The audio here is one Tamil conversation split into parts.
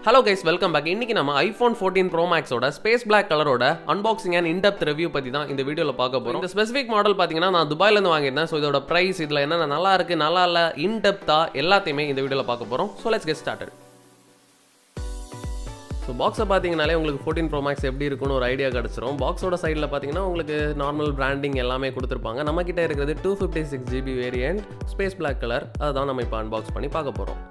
Hello guys, welcome back. இன்னைக்கு நம்ம iPhone 14 Pro Max ஓட ஸ்பேஸ் black கலரோட அன்பாக்சிங் அண்ட் இன்டெப்த் ரிவ்யூ பத்தி தான் இந்த வீடியோல பார்க்க போறோம். இந்த ஸ்பெசிபிக் மாடல் பாத்தீங்கன்னா நான் துபாயில இருந்து வாங்கியிருந்தேன். சோ இதோட பிரைஸ், இதுல என்னென்ன நல்லா இருக்கு, நல்லா இல்ல, இன்டெப்தா எல்லாத்தையுமே இந்த வீடியோல பார்க்க போறோம். So let's get started. So பாக்ஸை பார்த்தீங்கனாலே உங்களுக்கு 14 Pro Max எப்படி இருக்குன்னு ஒரு ஐடியா கிடச்சிரும். பாக்ஸோட சைடில் பார்த்தீங்கன்னா உங்களுக்கு நார்மல் பிராண்டிங் எல்லாமே கொடுத்துருப்பாங்க. நம்மக்கிட்ட இருக்கிறது 256 GB variant space black colour. அதுதான் நம்ம இப்போ அன்பாக்ஸ் பண்ணி பார்க்க போகிறோம்.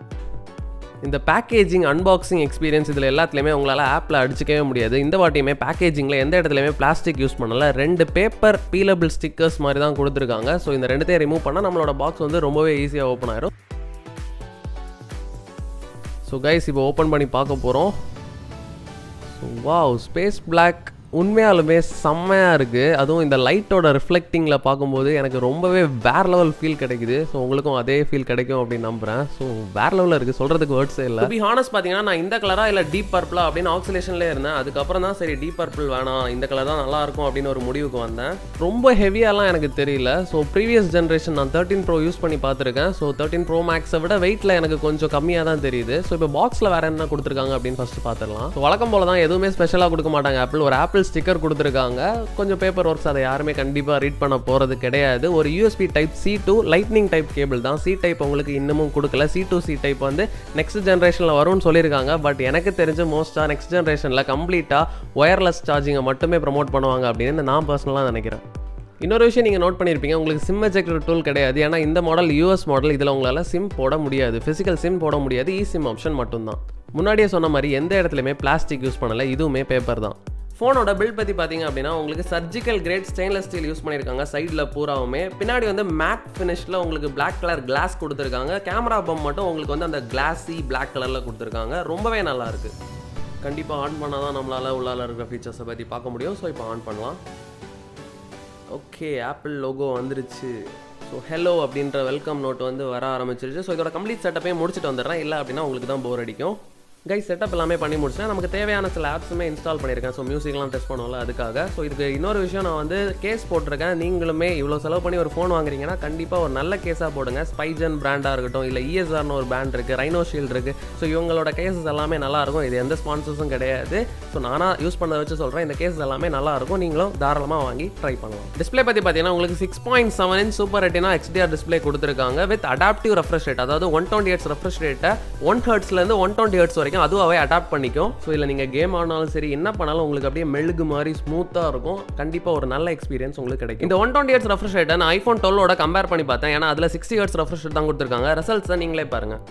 இந்த பேக்கேஜிங் அன்பாக்சிங் எக்ஸ்பீரியன்ஸ் இதில் எல்லாத்துலேயுமே உங்களால் ஆப்பில் அடிச்சிக்கவே முடியாது. இந்த வாட்டியுமே பேக்கேஜிங்கில் எந்த இடத்துலையுமே பிளாஸ்டிக் யூஸ் பண்ணல. 2 பேப்பர் பீலபிள் ஸ்டிக்கர்ஸ் மாதிரி தான் கொடுத்துருக்காங்க. ஸோ இந்த ரெண்டுத்தையும் ரிமூவ் பண்ணால் நம்மளோட பாக்ஸ் வந்து ரொம்பவே ஈஸியாக ஓப்பன் ஆயிரும். ஸோ கைஸ் இப்போ ஓப்பன் பண்ணி பார்க்க போகிறோம். வாவ், ஸ்பேஸ் black உண்மையாலுமே செம்மையாக இருக்குது. அதுவும் இந்த லைட்டோட ரிஃப்ளெக்டிங்கில் பார்க்கும்போது எனக்கு ரொம்பவே வேறு லெவல் ஃபீல் கிடைக்குது. ஸோ உங்களுக்கும் அதே ஃபீல் கிடைக்கும் அப்படின்னு நம்புகிறேன். ஸோ வேறு லெவலில் இருக்குது, சொல்கிறதுக்கு வேர்ட்ஸே இல்லை. பி ஹானஸ்ட் பார்த்தீங்கன்னா நான் இந்த கலராக இல்லை டீப் பர்பிளா அப்படின்னு ஆக்சிலேஷன்லேயே இருந்தேன். அதுக்கப்புறம் தான் சரி டீப் பர்பிள் வேணாம், இந்த கலர் தான் நல்லாயிருக்கும் அப்படின்னு ஒரு முடிவுக்கு வந்தேன். ரொம்ப ஹெவியாலாம் எனக்கு தெரியல. ஸோ ப்ரீவியஸ் ஜென்ரேஷன் நான் 13 Pro யூஸ் பண்ணி பார்த்துருக்கேன். ஸோ 13 Pro Maxை விட வெயிட்டில் எனக்கு கொஞ்சம் கம்மியாக தான் தெரியுது. ஸோ இப்போ பாக்ஸில் வேறு என்ன கொடுத்துருக்காங்க அப்படின்னு ஃபஸ்ட்டு பார்த்துடலாம். ஸோ வழக்கம் போல தான் எதுவுமே ஸ்பெஷலாக கொடுக்க மாட்டாங்க. ஆப்பிள் ஸ்டிக்கர் கொடுத்துருக்காங்க, கொஞ்சம் பேப்பர் ஒர்க்ஸ், அதை யாருமே கண்டிப்பாக ரீட் பண்ண போகிறது கிடையாது. ஒரு USB type C to lightning type cable தான். C டைப் உங்களுக்கு இன்னமும் கொடுக்கல. C to C டைப் வந்து நெக்ஸ்ட் ஜென்ரேஷனில் வரும்னு சொல்லியிருக்காங்க. பட் எனக்கு தெரிஞ்ச மோஸ்ட்டாக நெக்ஸ்ட் ஜென்ரேஷனில் கம்ப்ளீட்டாக ஒயர்லெஸ் சார்ஜிங்கை மட்டுமே ப்ரமோட் பண்ணுவாங்க அப்படின்னு நான் பர்சனலாக நினைக்கிறேன். இன்னொரு விஷயம் நீங்கள் நோட் பண்ணியிருப்பீங்க, உங்களுக்கு சிம் எஜெக்டர் டூல் கிடையாது. ஏன்னா இந்த மாடல் US மாடல், இதில் உங்களால் சிம் போட முடியாது, ஃபிசிக்கல் சிம் போட முடியாது. eSIM ஆப்ஷன் மட்டும்தான். முன்னாடியே சொன்ன மாதிரி எந்த இடத்துலையுமே பிளாஸ்டிக் யூஸ் பண்ணலை, இதுவுமே பேப்பர் தான். ஃபோனோட பில்ட் பற்றி பார்த்தீங்க அப்படின்னா உங்களுக்கு surgical great stainless steel use பண்ணியிருக்காங்க. சைடில் பூராவுமே, பின்னாடி வந்து மேட் ஃபினிஷில் உங்களுக்கு பிளாக் கலர் கிளாஸ் கொடுத்துருக்காங்க. கேமரா பம்ப் மட்டும் உங்களுக்கு வந்து அந்த கிளாஸி பிளாக் கலரில் கொடுத்துருக்காங்க. ரொம்பவே நல்லா இருக்குது. கண்டிப்பாக ஆன் பண்ணால் தான் நம்மளால் உள்ளால இருக்கிற ஃபீச்சர்ஸை பற்றி பார்க்க முடியும். ஸோ இப்போ ஆன் பண்ணலாம். ஓகே, ஆப்பிள் லோகோ வந்துருச்சு. ஸோ ஹலோ அப்படின்ற வெல்கம் நோட் வந்து வர ஆரம்பிச்சிருச்சு. ஸோ இதோட கம்ப்ளீட் செட்டப்பே முடிச்சுட்டு வந்துடுறேன். இல்லை அப்படின்னா உங்களுக்கு தான் போர் அடிக்கும். கைஸ் செட்டப் எல்லாமே பண்ணி முடிச்சேன். நமக்கு தேவையான சில ஆப்ஸுமே இன்ஸ்டால் பண்ணியிருக்கேன். ஸோ மியூசிக்லாம் டெஸ்ட் பண்ணுவோம்ல, அதுக்காக. ஸோ இதுக்கு இன்னொரு விஷயம், நான் வந்து கேஸ் போட்டிருக்கேன். நீங்களுமே இவ்வளோ செலவு பண்ணி ஒரு ஃபோன் வாங்குறீங்கன்னா கண்டிப்பாக ஒரு நல்ல கேஸாக போடுங்க. ஸ்பைஜன் பிராண்டாக இருக்கட்டும், இல்லை ESRனு ஒரு பிராண்ட் இருக்குது, ரைனோ ஷீல்டு இருக்குது. ஸோ இவங்களோட கேசஸ் எல்லாமே நல்லாயிருக்கும். இது எந்த ஸ்பான்சர்ஸும் கிடையாது. ஸோ நானாக யூஸ் பண்ணதை வச்சு சொல்கிறேன். இந்த கேஸ் எல்லாமே நல்லாயிருக்கும். நீங்களும் தாராளமாக வாங்கி ட்ரை பண்ணலாம். டிஸ்பிளே பற்றி பார்த்தீங்கன்னா உங்களுக்கு 6.7 inch super retina XDR display கொடுத்துருக்காங்க. வித் அடாப்டிவ் ரெஃப்ரெஷ் ரேட், அதாவது 120 Hz ரெஃப்ரெஷ் ரேட்டை 1 Hzலேருந்து 120 Hz வரைக்கும் அதுவும் அடாப்ட் பண்ணிக்கும். ஸோ இதில் நீங்கள் கேம் ஆனாலும் சரி, என்ன பண்ணாலும் உங்களுக்கு அப்படியே மெழுகு மாதிரி ஸ்மூத்தாக இருக்கும். கண்டிப்பாக ஒரு நல்ல எக்ஸ்பீரியன்ஸ் உங்களுக்கு கிடைக்கும். இந்த 120 Hz ரெஃப்ரெஷ் ரேட்டை நான் iPhone 12 கம்பேர் பண்ணி பார்த்தேன். ஏன்னா அதில் 60 Hz ரெஃப்ரெஷ் ரேட் தான் கொடுத்துருக்காங்க. ரிசல்ட்ஸை நீங்களே பாருங்கள்.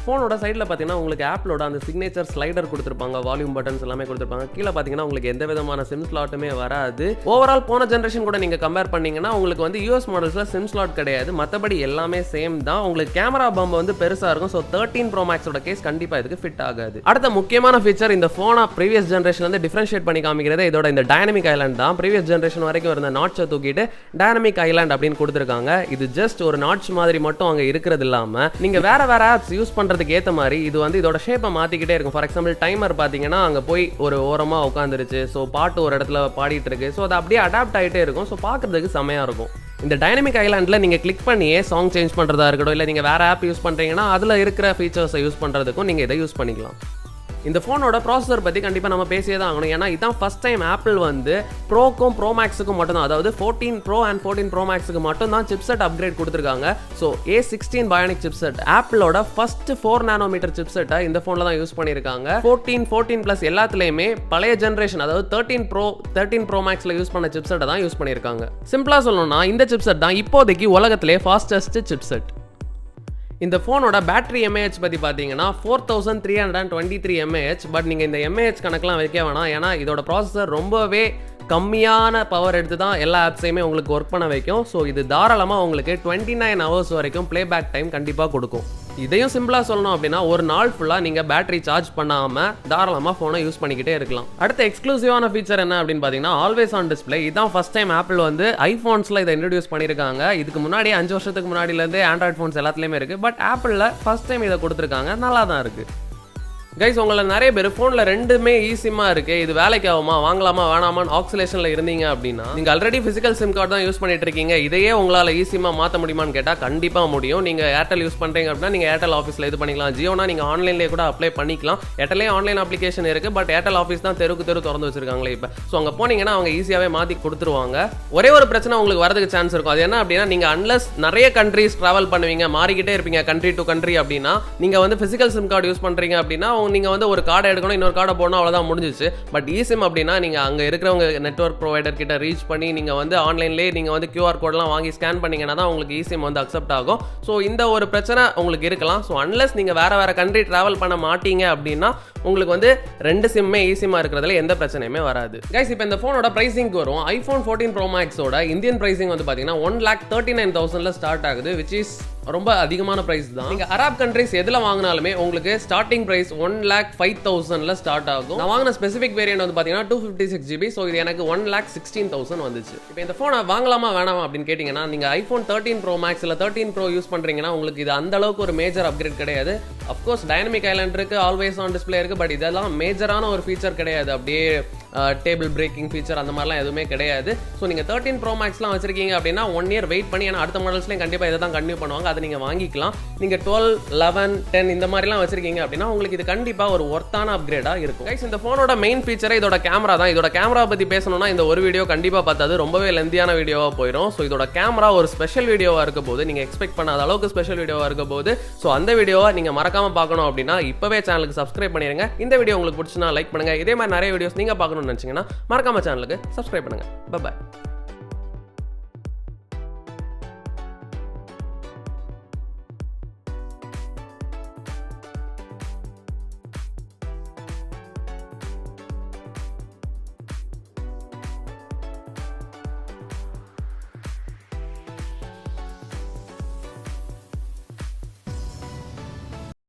ஃபோனோட சைடில் பார்த்தீங்கன்னா உங்களுக்கு ஆப்பிளோட அந்த சிக்னேச்சர் ஸ்லைடர் கொடுத்துருப்பாங்க. வால்யூம் பட்டன்ஸ் எல்லாமே கொடுத்துருப்பாங்க. கீழே பார்த்தீங்கன்னா உங்களுக்கு எந்த விதமான சிம் ஸ்லாட்டுமே வராது. ஓவரால் போன ஜென்ரேஷன் கூட நீங்கள் கம்பேர் பண்ணிங்கன்னா உங்களுக்கு வந்து US மாடல்ஸில் சிம் ஸ்லாட் கிடையாது. மற்றபடி எல்லாமே சேம் தான். உங்களுக்கு கேமரா பம்ப் வந்து பெருசாக இருக்கும். ஸோ 13 Pro Maxோட கேஸ் கண்டிப்பாக இதுக்கு ஃபிட் ஆகாது. அடுத்த முக்கியமான ஃபீச்சர், இந்த ஃபோனை ப்ரீவியஸ் ஜென்ரேஷன் வந்து டிஃபரன்ஷியேட் பண்ணி காமிக்கிறது இதோட இந்த டைனமிக் ஐலாண்ட் தான். ப்ரீவியஸ் ஜென்ரேஷன் வரைக்கும் இருந்த நாட்சை தூக்கிட்டு டைனமிக் ஐலாண்ட் அப்படின்னு கொடுத்துருக்காங்க. இது ஜஸ்ட் ஒரு நாட்ச் மாதிரி மட்டும் அங்கே இருக்கிறது இல்லாமல் நீங்கள் வேற ஆப்ஸ் யூஸ் பண்ணுறதுக்கு ஏற்ற மாதிரி இது வந்து இதோட ஷேப்பை மாற்றிக்கிட்டே இருக்கும். ஃபார் எக்ஸாம்பிள் டைமர் பார்த்தீங்கன்னா அங்கே போய் ஒரு ஓரமாக உட்காந்துருச்சு. ஸோ பாட்டு ஒரு இடத்துல பாடிட்டு இருக்கு. ஸோ அது அப்படியே அடாப்ட் ஆகிட்டே இருக்கும். ஸோ பார்க்குறதுக்கு செமையாக இருக்கும். இந்த டைனமிக் ஐலாண்டில் நீங்கள் கிளிக் பண்ணியே சாங் சேஞ்ச் பண்ணுறதா இருக்கட்டும், இல்லை நீங்கள் வேறு ஆப் யூஸ் பண்ணுறீங்கன்னா அதில் இருக்கிற ஃபீச்சர்ஸை யூஸ் பண்ணுறதுக்கும் நீங்கள் இதை யூஸ் பண்ணிக்கலாம். இந்த ஃபோனோட ப்ராசஸர் பற்றி கண்டிப்பாக நம்ம பேசியே தான் ஆகணும். ஏன்னா இதான் ஃபஸ்ட் டைம் ஆப்பிள் வந்து ப்ரோக்கும் ப்ரோ மேக்ஸுக்கும் மட்டும்தான், அதாவது 14 Pro and 14 Pro Maxக்கு மட்டும்தான் சிப்செட் அப்கிரேட் கொடுத்துருக்காங்க. ஸோ A16 பயோனிக் சிப்செட், ஆப்பிளோட ஃபர்ஸ்ட் 4 nm சிப்செட்டை இந்த ஃபோனில் தான் யூஸ் பண்ணியிருக்காங்க. 14+ எல்லாத்துலேயுமே பழைய ஜென்ரேஷன், அதாவது 13 Pro Maxல யூஸ் பண்ண சிப்செட்டை தான் யூஸ் பண்ணியிருக்காங்க. சிம்பிளாக சொல்லணும்னா இந்த சிப்செட் தான் இப்போதைக்கு உலகத்திலே ஃபாஸ்டஸ்ட் சிப்செட். இந்த ஃபோனோட பேட்டரி mAh பற்றி பார்த்தீங்கன்னா 4323 mAh. பட் நீங்கள் இந்த mAh கணக்கெலாம் வைக்க வேணாம். ஏன்னா இதோட ப்ராசஸர் ரொம்பவே கம்மியான பவர் எடுத்து தான் எல்லா ஆப்ஸையுமே உங்களுக்கு ஒர்க் பண்ண வைக்கும். ஸோ இது தாராளமாக உங்களுக்கு 29 hours வரைக்கும் ப்ளேபேக் டைம் கண்டிப்பாக கொடுக்கும். இதையும் சிம்பிளாக சொல்லணும் அப்படின்னா ஒரு நாள் ஃபுல்லாக நீங்கள் பேட்டரி சார்ஜ் பண்ணாமல் தாராளமாக ஃபோனை யூஸ் பண்ணிக்கிட்டே இருக்கலாம். அடுத்த எக்ஸ்க்ளூசிவான ஃபீச்சர் என்ன அப்படின்னு பார்த்தீங்கன்னா ஆல்வேஸ் ஆன் டிஸ்பிளே. இதான் ஃபர்ஸ்ட் டைம் ஆப்பிள் வந்து ஐஃபோன்ஸில் இதை இன்ட்ரடியூஸ் பண்ணியிருக்காங்க. இதுக்கு முன்னாடி 5 வருஷத்துக்கு முன்னாடிலேருந்து ஆண்ட்ராய்ட் ஃபோன்ஸ் எல்லாத்துலேயுமே இருக்குது. பட் ஆப்பிளில் ஃபர்ஸ்ட் டைம் இதை கொடுத்துருக்காங்க. நல்லா தான் இருக்குது. கைஸ் உங்களை நிறைய பேர் ஃபோனில் ரெண்டுமே ஈஸிமா இருக்கு, இது வேலைக்கு ஆகுமா, வாங்கலாமா வேணாமான்னு ஆக்சிலேஷனில் இருந்தீங்க அப்படின்னா நீங்கள் ஆல்ரெடி ஃபிசிக்கல் சிம் கார்டு தான் யூஸ் பண்ணிட்டு இருக்கீங்க. இதையே உங்களால் ஈஸிமா மாற்ற முடியுமான்னு கேட்டால் கண்டிப்பாக முடியும். நீங்கள் ஏர்டெல் யூஸ் பண்ணுறீங்க அப்படின்னா நீங்கள் ஏர்டெல் ஆஃபீஸில் இது பண்ணிக்கலாம். ஜியோனா நீங்கள் ஆன்லைன்லேயே கூட அப்ளை பண்ணிக்கலாம். ஏர்டெல்லே ஆன்லைன் அப்ளிகேஷன் இருக்குது, பட் ஏர்டெல் ஆஃபீஸ் தான் தெருக்கு திறந்து வச்சிருக்காங்களே இப்போ. ஸோ அங்கே போனீங்கன்னா அவங்க ஈஸியாகவே மாற்றி கொடுத்துருவாங்க. ஒரே ஒரு பிரச்சனை உங்களுக்கு வரதுக்கு சான்ஸ் இருக்கும். அது என்ன அப்படின்னா நீங்கள் அன்லஸ் நிறைய கண்ட்ரீஸ் ட்ராவல் பண்ணுவீங்க, மாறிக்கிட்டே இருப்பீங்க கண்ட்ரி டு கண்ட்ரி அப்படின்னா, நீங்கள் வந்து ஃபிசிக்கல் சிம் கார்டு யூஸ் பண்ணுறீங்க அப்படின்னா நீங்கள் வந்து ஒரு கார்டை எடுக்கணும், இன்னொரு கார்டை போடணும், அவ்வளோதான் முடிஞ்சிச்சு. பட் இசிம் அப்படின்னா நீங்கள் அங்கே இருக்கிறவங்க நெட்வொர்க் ப்ரொவைடர் கிட்ட ரீச் பண்ணி நீங்கள் வந்து ஆன்லைன்லேயே நீங்கள் வந்து QR கோடெலாம் வாங்கி ஸ்கேன் பண்ணிங்கன்னா தான் உங்களுக்கு இசிம் வந்து அக்செப்ட் ஆகும். ஸோ இந்த ஒரு பிரச்சனை உங்களுக்கு இருக்கலாம். ஸோ அன்லெஸ் நீங்கள் வேறு கண்ட்ரி ட்ராவல் பண்ண மாட்டீங்க அப்படின்னா உங்களுக்கு வந்து ரெண்டு சிம்மே ஈஸியாக இருக்கிறதுல எந்த பிரச்சனையுமே வராது. கைஸ் இப்போ இந்த ஃபோனோட ப்ரைஸிங் வரும். iPhone 14 Pro Maxோட இந்தியன் ப்ரைஸிங் வந்து பார்த்தீங்கன்னா 1,39,000 ஸ்டார்ட் ஆகுது, விச் இஸ் ரொம்ப அதிகமான பிரைஸ் தான். நீங்க அரப் கண்ட்ரீஸ் எதுல வாங்கினாலுமே உங்களுக்கு ஸ்டார்டிங் பிரைஸ் 1,05,000 ஸ்டார்ட் ஆகும். நான் வாங்கின ஸ்பெசிபிக் வேரியன்ட் வந்து பாத்தீங்கன்னா 256 GB. ஸோ இது எனக்கு 1,16,000 வந்துச்சு. இப்போ இந்த ஃபோனை வாங்கலாமா வேணாமா அப்படின்னு கேட்டீங்கன்னா, நீங்க iPhone 13 Pro Max இல்ல 13 Pro யூஸ் பண்றீங்கன்னா உங்களுக்கு இது அந்த அளவுக்கு ஒரு மேஜர் அப்கிரேட் கிடையாது. அஃப்கோர்ஸ் டைனமிக் ஐலண்ட் இருக்கு, ஆல்வேஸ் ஆன் டிஸ்பிளே இருக்கு, பட் இதெல்லாம் மேஜரான ஒரு ஃபீச்சர் கிடையாது. அப்படியே டேபிள் பிரேக்கிங் ஃபீச்சர் அந்த மாதிரிலாம் எதுவுமே கிடையாது. ஸோ நீங்கள் 13 Pro Maxலாம் வச்சிருக்கீங்க அப்படின்னா 1 இயர் வெயிட் பண்ணி, ஏன்னா அடுத்த மாடல்ஸ்லையும் கண்டிப்பாக இதை தான் கண்டினியூ பண்ணுவாங்க, அதை நீங்கள் வாங்கிக்கலாம். நீங்கள் 12, 11, 10 இந்த மாதிரிலாம் வச்சிருக்கீங்க அப்படின்னா உங்களுக்கு இது கண்டிப்பாக ஒரு ஒர்த்தான அப்கிரேடாக இருக்கும். கைஸ் இந்த ஃபோனோட மெயின் ஃபீச்சரை இதோட கேமரா தான். இதோட கேமரா பற்றி பேசணும்னா இந்த ஒரு வீடியோ கண்டிப்பாக பார்த்தாது, ரொம்பவே லெந்தியான வீடியோவாக போயிடும். ஸோ இதோட கேமரா ஒரு ஸ்பெஷல் வீடியோவாக இருக்க போது, நீங்கள் எக்ஸ்பெக்ட் பண்ணாத அளவுக்கு ஸ்பெஷல் வீடியோவாக இருக்க போது. ஸோ அந்த வீடியோவை நீங்கள் மறக்காமல் பார்க்கணும் அப்படின்னா இப்போவே சேனலுக்கு சப்ஸ்கிரைப் பண்ணிடுங்க. இந்த வீடியோ உங்களுக்கு பிடிச்சுன்னா லைக் பண்ணுங்கள். இதே மாதிரி நிறைய வீடியோஸ் நீங்கள் பார்க்கணும்னு நினச்சிங்கன்னா மறக்காம சேனலுக்கு சப்ஸ்கிரைப் பண்ணுங்க. பை.